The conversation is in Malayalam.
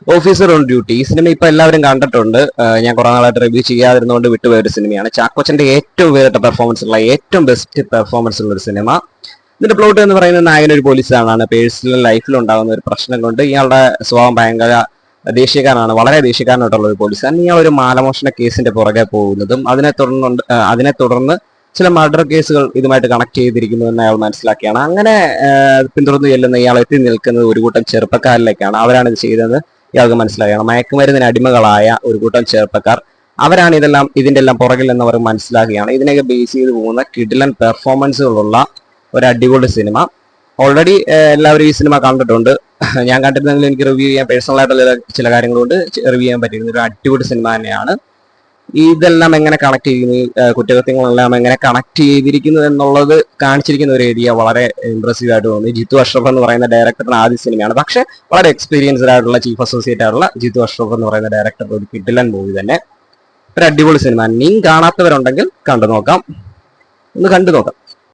Officer on duty. ഈ സിനിമ ഇപ്പൊ എല്ലാവരും കണ്ടിട്ടുണ്ട്. ഞാൻ കുറെ നാളായിട്ട് റിവ്യൂ ചെയ്യാതിരുന്നുകൊണ്ട് വിട്ടുപോയ ഒരു സിനിമയാണ്. ചാക്കോച്ചന്റെ ഏറ്റവും വേറിട്ട പെർഫോമൻസ് ഉള്ള ഏറ്റവും ബെസ്റ്റ് പെർഫോമൻസ് ഉള്ള ഒരു സിനിമ. ഇതിന്റെ പ്ലോട്ട് എന്ന് പറയുന്നത് നായകൻ ഒരു പോലീസാണ്. പേഴ്സണൽ ലൈഫിൽ ഉണ്ടാകുന്ന ഒരു പ്രശ്നം കൊണ്ട് ഇയാളുടെ സ്വഭാവം ഭയങ്കര ദേശീയക്കാരനാണ്, വളരെ ദേശീയക്കാരനായിട്ടുള്ള ഒരു പോലീസാണ്. ഇയാൾ ഒരു മാലമോഷണ കേസിന്റെ പുറകെ പോകുന്നതും അതിനെ തുടർന്ന് ചില മർഡർ കേസുകൾ ഇതുമായിട്ട് കണക്ട് ചെയ്തിരിക്കുന്നു എന്ന് അയാൾ മനസ്സിലാക്കിയാണ്. അങ്ങനെ പിന്തുടർന്ന് ചെല്ലുന്ന ഇയാൾ എത്തി നിൽക്കുന്നത് ഒരു കൂട്ടം ചെറുപ്പക്കാരിലേക്കാണ്. അവരാണ് ഇത് ചെയ്തത് ഇയാൾക്ക് മനസ്സിലാക്കണം. മയക്കുമരുന്നിന് അടിമകളായ ഒരു കൂട്ടം ചെറുപ്പക്കാർ, അവരാണ് ഇതിന്റെ എല്ലാം പുറകിൽ എന്ന് അവർ മനസ്സിലാക്കുകയാണ്. ഇതിനെയൊക്കെ ബേസ് ചെയ്ത് പോകുന്ന കിടിലൻ പെർഫോമൻസുകളുള്ള ഒരു അടിപൊളി സിനിമ. ഓൾറെഡി എല്ലാവരും ഈ സിനിമ കണ്ടിട്ടുണ്ട്. ഞാൻ കണ്ടിരുന്നെങ്കിൽ എനിക്ക് റിവ്യൂ ചെയ്യാൻ പേഴ്സണൽ ആയിട്ടുള്ള ചില കാര്യങ്ങൾ കൊണ്ട് റിവ്യൂ ചെയ്യാൻ പറ്റിയിരുന്ന ഒരു അടിപൊളി സിനിമ തന്നെയാണ്. ഇതെല്ലാം എങ്ങനെ കണക്ട് ചെയ്യുന്നു, കുറ്റകൃത്യങ്ങളെല്ലാം എങ്ങനെ കണക്ട് ചെയ്തിരിക്കുന്നു എന്നുള്ളത് കാണിച്ചിരിക്കുന്ന ഒരു ഏരിയ വളരെ ഇംപ്രസീവ് ആയിട്ട് തോന്നി. ജിത്തു അഷ്റഫ് എന്ന് പറയുന്ന ഡയറക്ടറിന് ആദ്യ സിനിമയാണ്, പക്ഷെ വളരെ എക്സ്പീരിയൻസ്ഡ് ആയിട്ടുള്ള ചീഫ് അസോസിയേറ്റ് ആയിട്ടുള്ള ജിത്തു അഷ്റഫ് എന്ന് പറയുന്ന ഡയറക്ടർ ഒരു കിടിലൻ മൂവി തന്നെ. ഒരു അടിപൊളി സിനിമ. നീ കാണാത്തവരുണ്ടെങ്കിൽ ഒന്ന് കണ്ടു നോക്കാം.